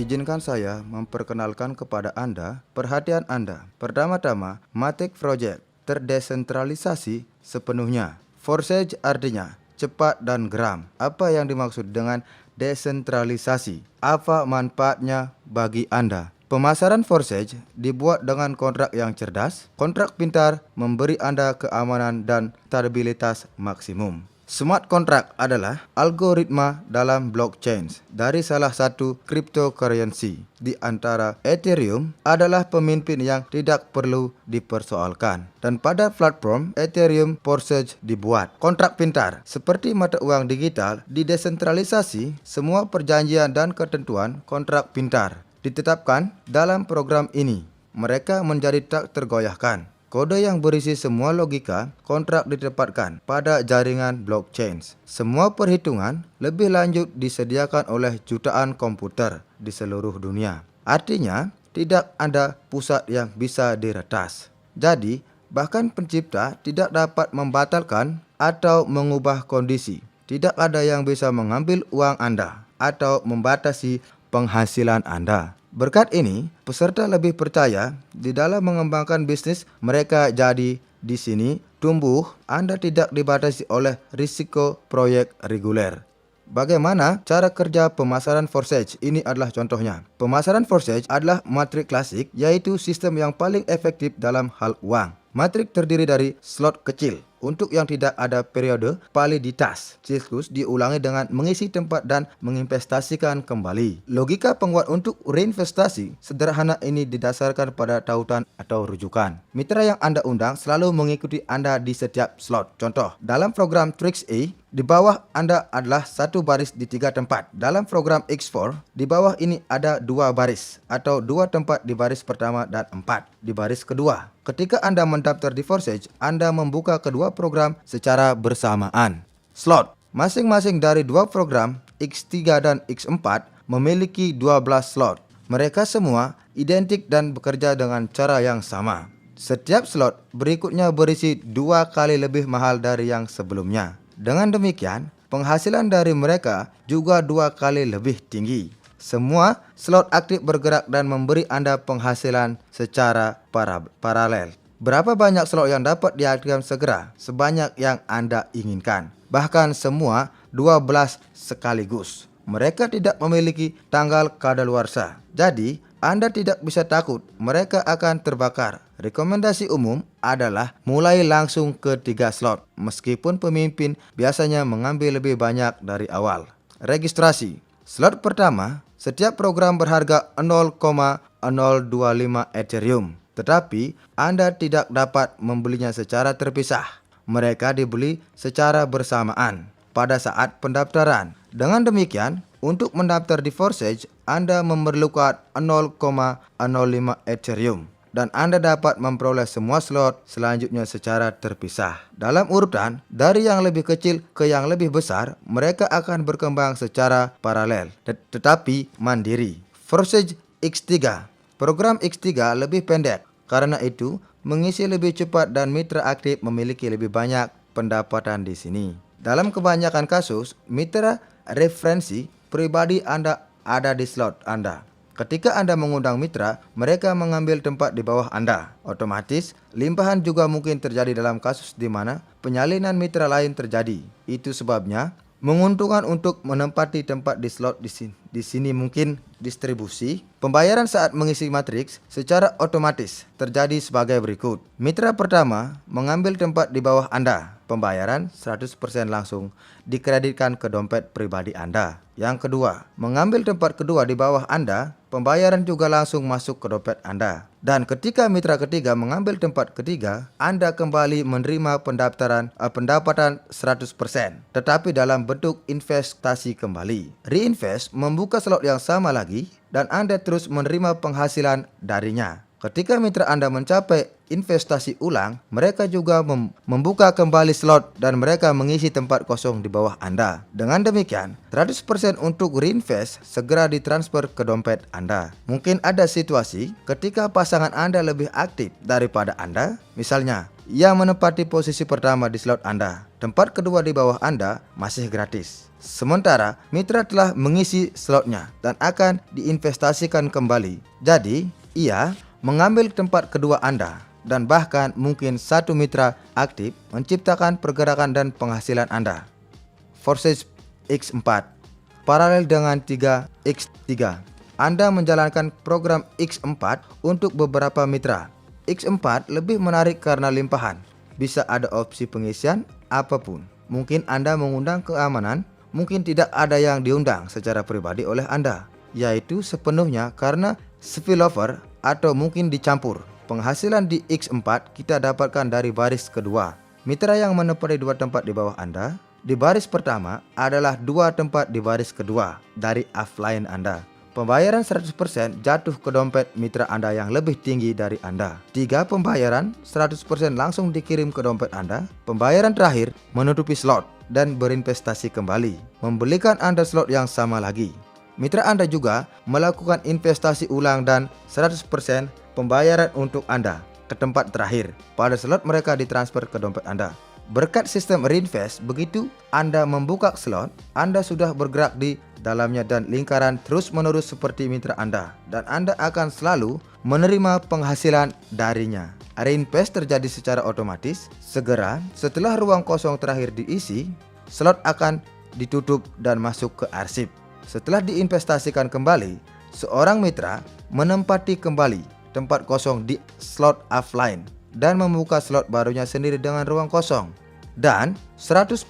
Izinkan saya memperkenalkan kepada Anda perhatian Anda. Pertama-tama, Matic Project terdesentralisasi sepenuhnya. Forsage artinya cepat dan geram. Apa yang dimaksud dengan desentralisasi? Apa manfaatnya bagi Anda? Pemasaran Forsage dibuat dengan kontrak yang cerdas. Kontrak pintar memberi Anda keamanan dan stabilitas maksimum. Smart contract adalah algoritma dalam blockchain dari salah satu cryptocurrency. Di antara Ethereum adalah pemimpin yang tidak perlu dipersoalkan. Dan pada platform Ethereum Forsage dibuat. Kontrak pintar seperti mata uang digital didesentralisasi. Semua perjanjian dan ketentuan kontrak pintar ditetapkan dalam program ini. Mereka menjadi tak tergoyahkan. Kode yang berisi semua logika kontrak ditempatkan pada jaringan blockchain. Semua perhitungan lebih lanjut disediakan oleh jutaan komputer di seluruh dunia. Artinya, tidak ada pusat yang bisa diretas. Jadi, bahkan pencipta tidak dapat membatalkan atau mengubah kondisi. Tidak ada yang bisa mengambil uang Anda atau membatasi penghasilan Anda. Berkat ini, peserta lebih percaya di dalam mengembangkan bisnis mereka. Jadi di sini tumbuh, Anda tidak dibatasi oleh risiko proyek reguler. Bagaimana cara kerja pemasaran Forsage? Ini adalah contohnya. Pemasaran Forsage adalah matrik klasik, yaitu sistem yang paling efektif dalam hal uang. Matrik terdiri dari slot kecil. Untuk yang tidak ada periode validitas, siklus diulangi dengan mengisi tempat dan menginvestasikan kembali. Logika penguat untuk reinvestasi sederhana ini didasarkan pada tautan atau rujukan. Mitra yang Anda undang selalu mengikuti Anda di setiap slot. Contoh, dalam program Trix A, di bawah Anda adalah satu baris di 3 tempat. Dalam program X4, di bawah ini ada 2 baris atau 2 tempat di baris pertama dan 4 di baris kedua. Ketika Anda mendaftar di Forsage, Anda membuka kedua program secara bersamaan. Slot masing-masing dari 2 program X3 dan X4 memiliki 12 slot. Mereka semua identik dan bekerja dengan cara yang sama. Setiap slot berikutnya berisi 2 kali lebih mahal dari yang sebelumnya. Dengan demikian, penghasilan dari mereka juga 2 kali lebih tinggi. Semua slot aktif bergerak dan memberi Anda penghasilan secara paralel. Berapa banyak slot yang dapat diaktifkan segera? Sebanyak yang Anda inginkan. Bahkan semua 12 sekaligus. Mereka tidak memiliki tanggal kadaluarsa. Jadi, Anda tidak bisa takut mereka akan terbakar. Rekomendasi umum adalah mulai langsung ke 3 slot. Meskipun pemimpin biasanya mengambil lebih banyak dari awal. Registrasi. Slot pertama, setiap program berharga 0,025 Ethereum. Tetapi Anda tidak dapat membelinya secara terpisah. Mereka dibeli secara bersamaan pada saat pendaftaran. Dengan demikian, untuk mendaftar di Forsage, Anda memerlukan 0,05 Ethereum. Dan Anda dapat memperoleh semua slot selanjutnya secara terpisah. Dalam urutan, dari yang lebih kecil ke yang lebih besar, mereka akan berkembang secara paralel, tetapi mandiri. Forsage X3. Program X3 lebih pendek, karena itu mengisi lebih cepat dan mitra aktif memiliki lebih banyak pendapatan di sini. Dalam kebanyakan kasus, mitra referensi pribadi Anda ada di slot Anda. Ketika Anda mengundang mitra, mereka mengambil tempat di bawah Anda. Otomatis, limpahan juga mungkin terjadi dalam kasus di mana penyalinan mitra lain terjadi. Itu sebabnya, menguntungkan untuk menempati tempat di slot di sini mungkin distribusi. Pembayaran saat mengisi matriks secara otomatis terjadi sebagai berikut. Mitra pertama mengambil tempat di bawah Anda. Pembayaran 100% langsung dikreditkan ke dompet pribadi Anda. Yang kedua, mengambil tempat kedua di bawah Anda, pembayaran juga langsung masuk ke dompet Anda. Dan ketika mitra ketiga mengambil tempat ketiga, Anda kembali menerima pendapatan 100%, tetapi dalam bentuk investasi kembali. Reinvest membuka slot yang sama lagi dan Anda terus menerima penghasilan darinya. Ketika mitra Anda mencapai investasi ulang, mereka juga membuka kembali slot dan mereka mengisi tempat kosong di bawah Anda. Dengan demikian, 100% untuk reinvest segera ditransfer ke dompet Anda. Mungkin ada situasi ketika pasangan Anda lebih aktif daripada Anda. Misalnya, yang menempati posisi pertama di slot Anda. Tempat kedua di bawah Anda masih gratis. Sementara mitra telah mengisi slotnya dan akan diinvestasikan kembali. Jadi, ia mengambil tempat kedua Anda dan bahkan mungkin satu mitra aktif menciptakan pergerakan dan penghasilan Anda. Forsage X4 paralel dengan 3x3. Anda menjalankan program X4 untuk beberapa mitra. X4 lebih menarik karena limpahan. Bisa ada opsi pengisian apapun. Mungkin Anda mengundang keamanan, mungkin tidak ada yang diundang secara pribadi oleh Anda, yaitu sepenuhnya karena spillover atau mungkin dicampur. Penghasilan di X4 kita dapatkan dari baris kedua. Mitra yang menempati 2 tempat di bawah Anda, di baris pertama adalah 2 tempat di baris kedua dari offline Anda. Pembayaran 100% jatuh ke dompet mitra Anda yang lebih tinggi dari Anda. 3 pembayaran 100% langsung dikirim ke dompet Anda. Pembayaran terakhir menutupi slot dan berinvestasi kembali, membelikan Anda slot yang sama lagi. Mitra Anda juga melakukan investasi ulang dan 100% pembayaran untuk Anda ke tempat terakhir pada slot mereka ditransfer ke dompet Anda. Berkat sistem reinvest, begitu Anda membuka slot, Anda sudah bergerak di dalamnya dan lingkaran terus-menerus seperti mitra Anda, dan Anda akan selalu menerima penghasilan darinya. Reinvest terjadi secara otomatis. Segera setelah ruang kosong terakhir diisi, slot akan ditutup dan masuk ke arsip. Setelah diinvestasikan kembali, seorang mitra menempati kembali tempat kosong di slot offline dan membuka slot barunya sendiri dengan ruang kosong. Dan 100%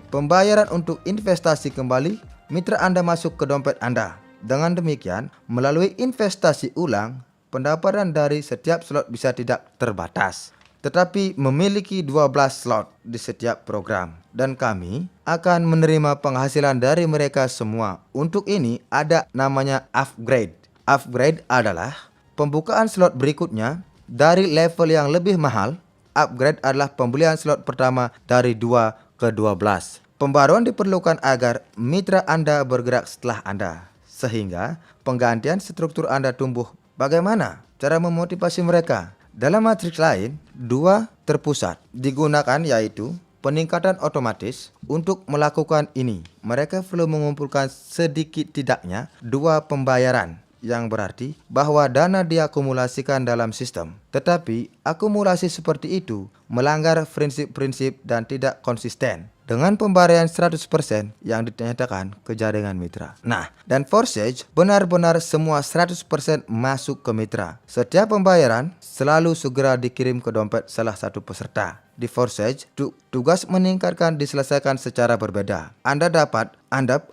pembayaran untuk investasi kembali mitra Anda masuk ke dompet Anda. Dengan demikian, melalui investasi ulang, pendapatan dari setiap slot bisa tidak terbatas, tetapi memiliki 12 slot di setiap program. Dan kami akan menerima penghasilan dari mereka semua. Untuk ini ada namanya upgrade. Upgrade adalah pembukaan slot berikutnya dari level yang lebih mahal. Upgrade adalah pembelian slot pertama dari 2 ke 12. Pembaruan diperlukan agar mitra Anda bergerak setelah Anda, sehingga penggantian struktur Anda tumbuh. Bagaimana cara memotivasi mereka? Dalam matriks lain, 2 terpusat digunakan, yaitu peningkatan otomatis. Untuk melakukan ini, mereka perlu mengumpulkan sedikit tidaknya 2 pembayaran, yang berarti bahwa dana diakumulasikan dalam sistem. Tetapi akumulasi seperti itu melanggar prinsip-prinsip dan tidak konsisten dengan pembayaran 100% yang dinyatakan ke jaringan mitra. Nah, dan Forsage benar-benar semua 100% masuk ke mitra. Setiap pembayaran selalu segera dikirim ke dompet salah satu peserta. Di Forsage, tugas meningkatkan diselesaikan secara berbeda. Anda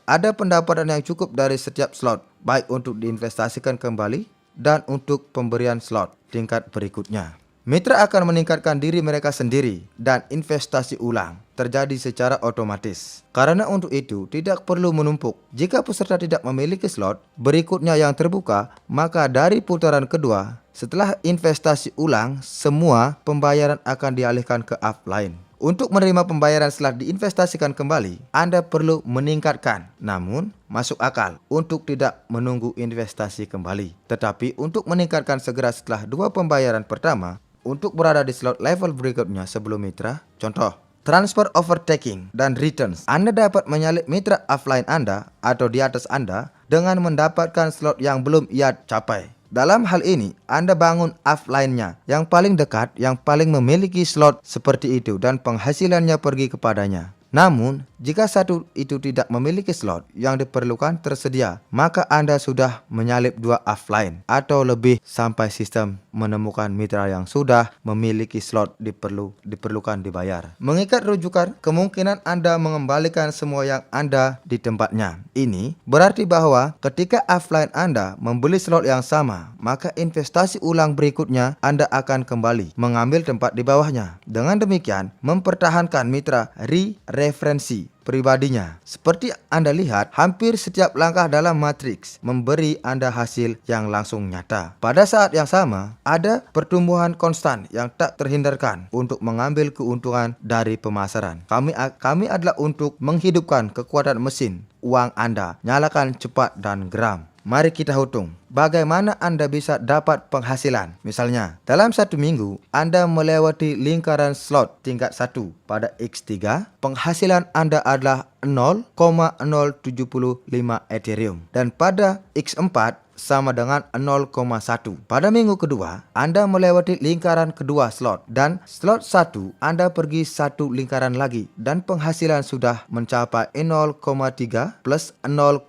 ada pendapatan yang cukup dari setiap slot, baik untuk diinvestasikan kembali dan untuk pemberian slot tingkat berikutnya. Mitra akan meningkatkan diri mereka sendiri dan investasi ulang terjadi secara otomatis. Karena untuk itu tidak perlu menumpuk. Jika peserta tidak memiliki slot berikutnya yang terbuka, maka dari putaran kedua setelah investasi ulang, semua pembayaran akan dialihkan ke offline. Untuk menerima pembayaran setelah diinvestasikan kembali, Anda perlu meningkatkan, namun masuk akal untuk tidak menunggu investasi kembali. Tetapi untuk meningkatkan segera setelah 2 pembayaran pertama, untuk berada di slot level berikutnya sebelum mitra. Contoh, transfer overtaking dan returns. Anda dapat menyalip mitra offline Anda atau di atas Anda dengan mendapatkan slot yang belum ia capai. Dalam hal ini, Anda bangun offline-nya yang paling dekat, yang paling memiliki slot seperti itu dan penghasilannya pergi kepadanya. Namun, jika satu itu tidak memiliki slot yang diperlukan tersedia, maka Anda sudah menyalip 2 offline atau lebih sampai sistem menemukan mitra yang sudah memiliki slot diperlukan dibayar. Mengikat rujukan, kemungkinan Anda mengembalikan semua yang Anda di tempatnya. Ini berarti bahwa ketika offline Anda membeli slot yang sama, maka investasi ulang berikutnya Anda akan kembali mengambil tempat di bawahnya. Dengan demikian, mempertahankan mitra referensi pribadinya. Seperti Anda lihat, hampir setiap langkah dalam matriks memberi Anda hasil yang langsung nyata. Pada saat yang sama, ada pertumbuhan konstan yang tak terhindarkan untuk mengambil keuntungan dari pemasaran. Kami adalah untuk menghidupkan kekuatan mesin uang Anda. Nyalakan cepat dan geram. Mari kita hitung bagaimana Anda bisa dapat penghasilan. Misalnya, dalam 1 minggu Anda melewati lingkaran slot tingkat 1 pada X3, penghasilan Anda adalah 0,075 Ethereum. Dan pada X4 sama dengan 0,1. Pada minggu kedua, Anda melewati lingkaran kedua slot, dan slot 1 Anda pergi 1 lingkaran lagi, dan penghasilan sudah mencapai 0,3 plus 0,4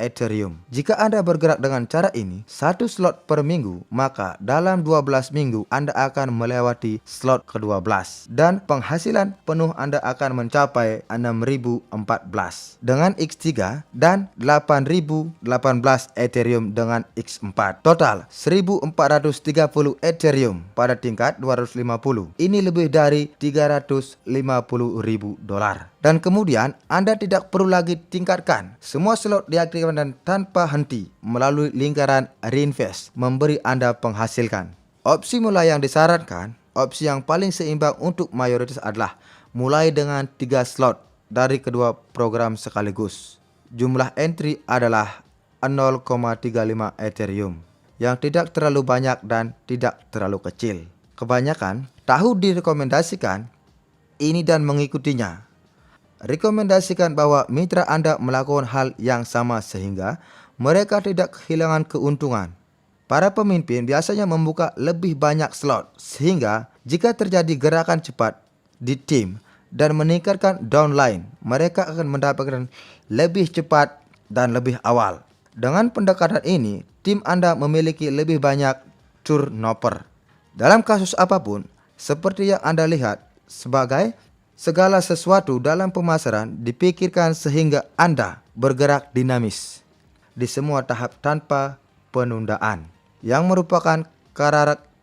Ethereum. Jika Anda bergerak dengan cara ini 1 slot per minggu, maka dalam 12 minggu Anda akan melewati slot ke-12, dan penghasilan penuh Anda akan mencapai 6.014 dengan X3 dan 8.018 Ethereum dengan X4. Total 1.430 Ethereum pada tingkat 250. Ini lebih dari 350.000 dolar. Dan kemudian Anda tidak perlu lagi tingkatkan. Semua slot diaktifkan dan tanpa henti melalui lingkaran reinvest memberi Anda penghasilkan. Opsi mulai yang disarankan, opsi yang paling seimbang untuk mayoritas adalah mulai dengan 3 slot dari kedua program sekaligus. Jumlah entry adalah 0,35 Ethereum, yang tidak terlalu banyak dan tidak terlalu kecil. Kebanyakan tahu direkomendasikan ini dan mengikutinya. Rekomendasikan bahwa mitra Anda melakukan hal yang sama sehingga mereka tidak kehilangan keuntungan. Para pemimpin biasanya membuka lebih banyak slot sehingga jika terjadi gerakan cepat di tim dan meningkatkan downline, mereka akan mendapatkan lebih cepat dan lebih awal. Dengan pendekatan ini, tim Anda memiliki lebih banyak turnover. Dalam kasus apapun, seperti yang Anda lihat, sebagai segala sesuatu dalam pemasaran dipikirkan sehingga Anda bergerak dinamis di semua tahap tanpa penundaan, yang merupakan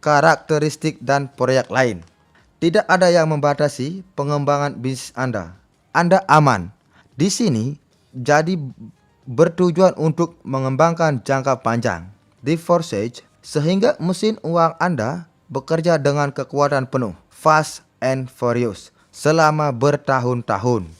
karakteristik dan proyek lain. Tidak ada yang membatasi pengembangan bisnis Anda. Anda aman. Di sini jadi bertujuan untuk mengembangkan jangka panjang di Forsage sehingga mesin uang Anda bekerja dengan kekuatan penuh, fast and furious, selama bertahun-tahun.